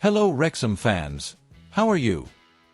Hello Wrexham fans. How are you?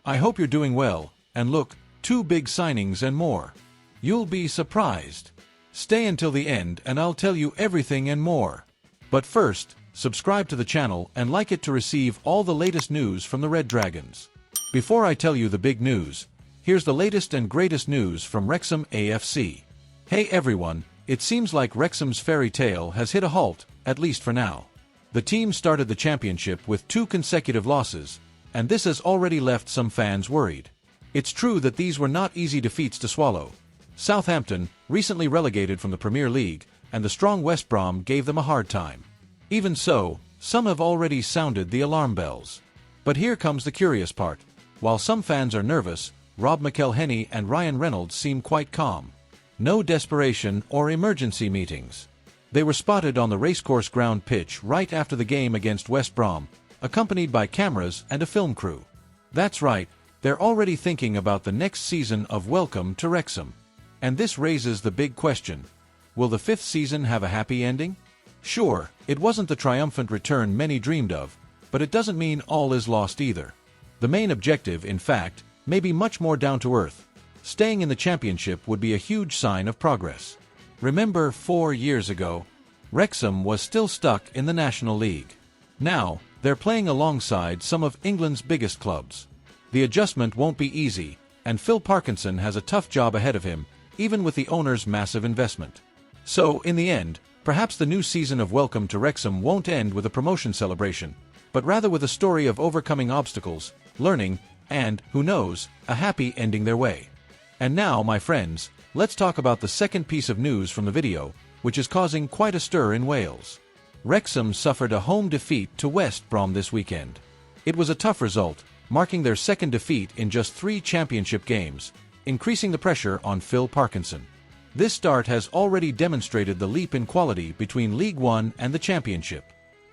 I hope you're doing well, and look, 2 big signings and more. You'll be surprised. Stay until the end and I'll tell you everything and more. But first, subscribe to the channel and like it to receive all the latest news from the Red Dragons. Before I tell you the big news, here's the latest and greatest news from Wrexham AFC. Hey everyone, it seems like Wrexham's fairy tale has hit a halt, at least for now. The team started the championship with 2 consecutive losses, and this has already left some fans worried. It's true that these were not easy defeats to swallow. Southampton, recently relegated from the Premier League, and the strong West Brom gave them a hard time. Even so, some have already sounded the alarm bells. But here comes the curious part. While some fans are nervous, McElhenney and Reynolds seem quite calm. No desperation or emergency meetings. They were spotted on the racecourse ground pitch right after the game against West Brom, accompanied by cameras and a film crew. That's right, they're already thinking about the next season of Welcome to Wrexham. And this raises the big question. Will the 5th season have a happy ending? Sure, it wasn't the triumphant return many dreamed of, but it doesn't mean all is lost either. The main objective, in fact, may be much more down to earth. Staying in the championship would be a huge sign of progress. Remember 4 years ago, Wrexham was still stuck in the National League. Now, they're playing alongside some of England's biggest clubs. The adjustment won't be easy, and Phil Parkinson has a tough job ahead of him, even with the owner's massive investment. So, in the end, perhaps the new season of Welcome to Wrexham won't end with a promotion celebration, but rather with a story of overcoming obstacles, learning, and, who knows, a happy ending their way. And now, my friends, let's talk about the second piece of news from the video, which is causing quite a stir in Wales. Wrexham suffered a home defeat to West Brom this weekend. It was a tough result, marking their second defeat in just 3 championship games, increasing the pressure on Phil Parkinson. This start has already demonstrated the leap in quality between League One and the Championship.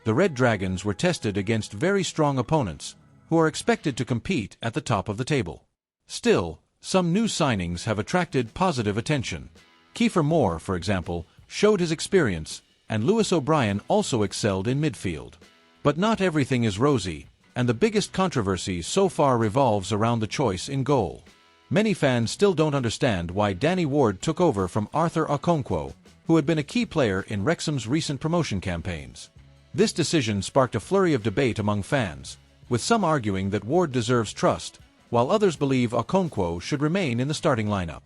The Red Dragons were tested against very strong opponents, who are expected to compete at the top of the table. Still, some new signings have attracted positive attention. Kiefer Moore, for example, showed his experience, and Lewis O'Brien also excelled in midfield. But not everything is rosy, and the biggest controversy so far revolves around the choice in goal. Many fans still don't understand why Danny Ward took over from Arthur Okonkwo, who had been a key player in Wrexham's recent promotion campaigns. This decision sparked a flurry of debate among fans, with some arguing that Ward deserves trust, while others believe Okonkwo should remain in the starting lineup.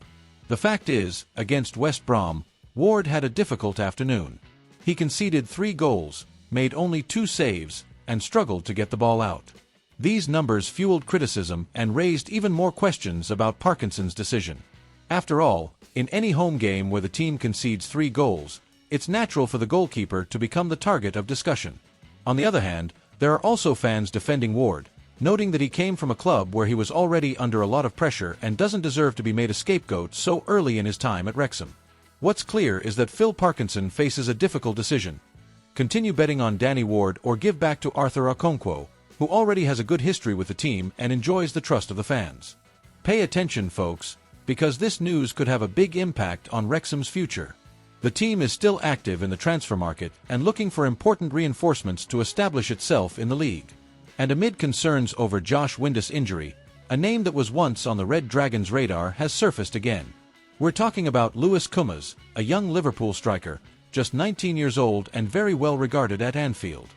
The fact is, against West Brom, Ward had a difficult afternoon. He conceded 3 goals, made only 2 saves, and struggled to get the ball out. These numbers fueled criticism and raised even more questions about Parkinson's decision. After all, in any home game where the team concedes 3 goals, it's natural for the goalkeeper to become the target of discussion. On the other hand, there are also fans defending Ward, noting that he came from a club where he was already under a lot of pressure and doesn't deserve to be made a scapegoat so early in his time at Wrexham. What's clear is that Phil Parkinson faces a difficult decision. Continue betting on Danny Ward or give back to Arthur Okonkwo, who already has a good history with the team and enjoys the trust of the fans. Pay attention, folks, because this news could have a big impact on Wrexham's future. The team is still active in the transfer market and looking for important reinforcements to establish itself in the league. And amid concerns over Josh Windass' injury, a name that was once on the Red Dragons' radar has surfaced again. We're talking about Lewis Kumas, a young Liverpool striker, just 19 years old and very well regarded at Anfield.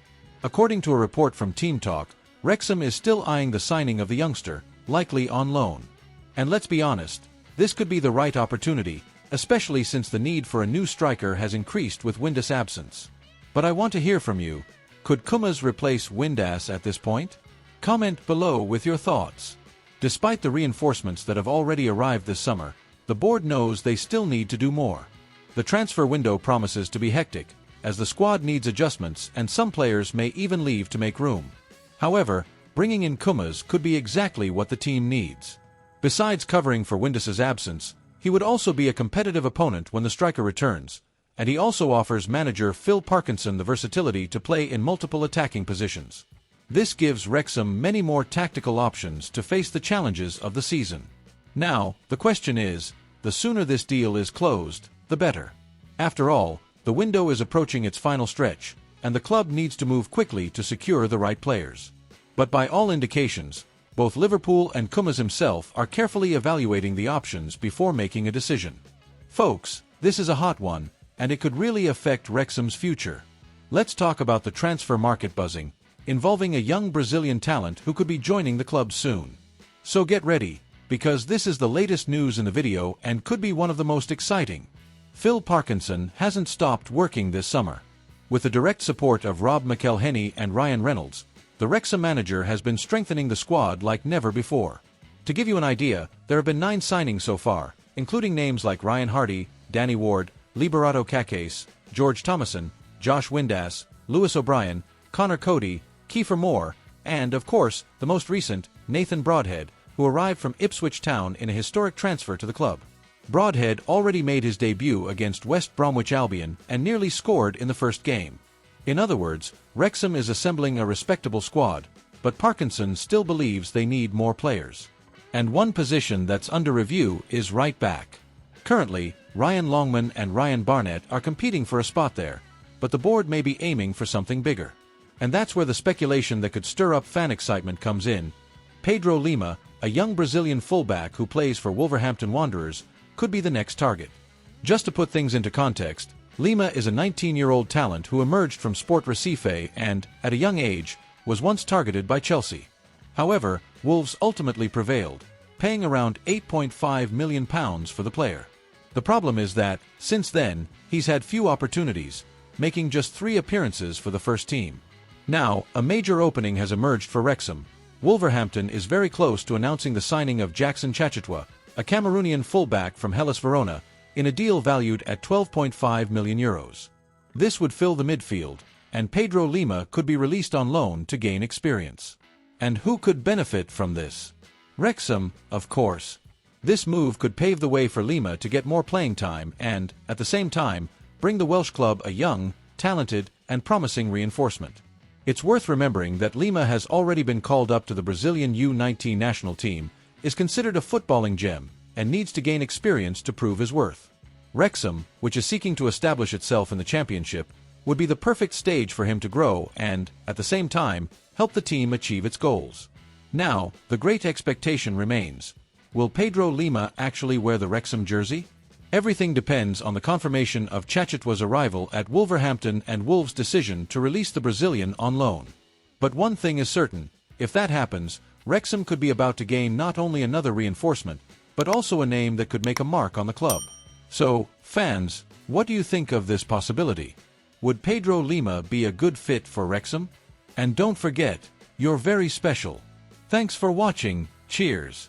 According to a report from Team Talk, Wrexham is still eyeing the signing of the youngster, likely on loan. And let's be honest, this could be the right opportunity, especially since the need for a new striker has increased with Windass' absence. But I want to hear from you. Could Kumas replace Windass at this point? Comment below with your thoughts. Despite the reinforcements that have already arrived this summer, the board knows they still need to do more. The transfer window promises to be hectic, as the squad needs adjustments and some players may even leave to make room. However, bringing in Kumas could be exactly what the team needs. Besides covering for Windass' absence, he would also be a competitive opponent when the striker returns, and he also offers manager Phil Parkinson the versatility to play in multiple attacking positions. This gives Wrexham many more tactical options to face the challenges of the season. Now, the question is, the sooner this deal is closed, the better. After all, the window is approaching its final stretch, and the club needs to move quickly to secure the right players. But by all indications, both Liverpool and Kumas himself are carefully evaluating the options before making a decision. Folks, this is a hot one, and it could really affect Wrexham's future. Let's talk about the transfer market buzzing, involving a young Brazilian talent who could be joining the club soon. So get ready, because this is the latest news in the video and could be one of the most exciting. Phil Parkinson hasn't stopped working this summer. With the direct support of Rob McElhenney and Ryan Reynolds, the Wrexham manager has been strengthening the squad like never before. To give you an idea, there have been 9 signings so far, including names like Ryan Hardy, Danny Ward, Liberato Kakes, George Thomason, Josh Windass, Lewis O'Brien, Connor Cody, Kiefer Moore, and, of course, the most recent, Nathan Broadhead, who arrived from Ipswich Town in a historic transfer to the club. Broadhead already made his debut against West Bromwich Albion and nearly scored in the first game. In other words, Wrexham is assembling a respectable squad, but Parkinson still believes they need more players. And one position that's under review is right back. Currently, Ryan Longman and Ryan Barnett are competing for a spot there, but the board may be aiming for something bigger. And that's where the speculation that could stir up fan excitement comes in. Pedro Lima, a young Brazilian fullback who plays for Wolverhampton Wanderers, could be the next target. Just to put things into context, Lima is a 19-year-old talent who emerged from Sport Recife and, at a young age, was once targeted by Chelsea. However, Wolves ultimately prevailed, paying around £8.5 million for the player. The problem is that, since then, he's had few opportunities, making just 3 appearances for the first team. Now, a major opening has emerged for Wrexham. Wolverhampton is very close to announcing the signing of Jackson Chachitwa, a Cameroonian fullback from Hellas Verona, in a deal valued at €12.5 million. This would fill the midfield, and Pedro Lima could be released on loan to gain experience. And who could benefit from this? Wrexham, of course. This move could pave the way for Lima to get more playing time and, at the same time, bring the Welsh club a young, talented, and promising reinforcement. It's worth remembering that Lima has already been called up to the Brazilian U19 national team, is considered a footballing gem, and needs to gain experience to prove his worth. Wrexham, which is seeking to establish itself in the Championship, would be the perfect stage for him to grow and, at the same time, help the team achieve its goals. Now, the great expectation remains. Will Pedro Lima actually wear the Wrexham jersey? Everything depends on the confirmation of Chachitwa's arrival at Wolverhampton and Wolves' decision to release the Brazilian on loan. But one thing is certain, if that happens, Wrexham could be about to gain not only another reinforcement, but also a name that could make a mark on the club. So, fans, what do you think of this possibility? Would Pedro Lima be a good fit for Wrexham? And don't forget, you're very special. Thanks for watching, cheers!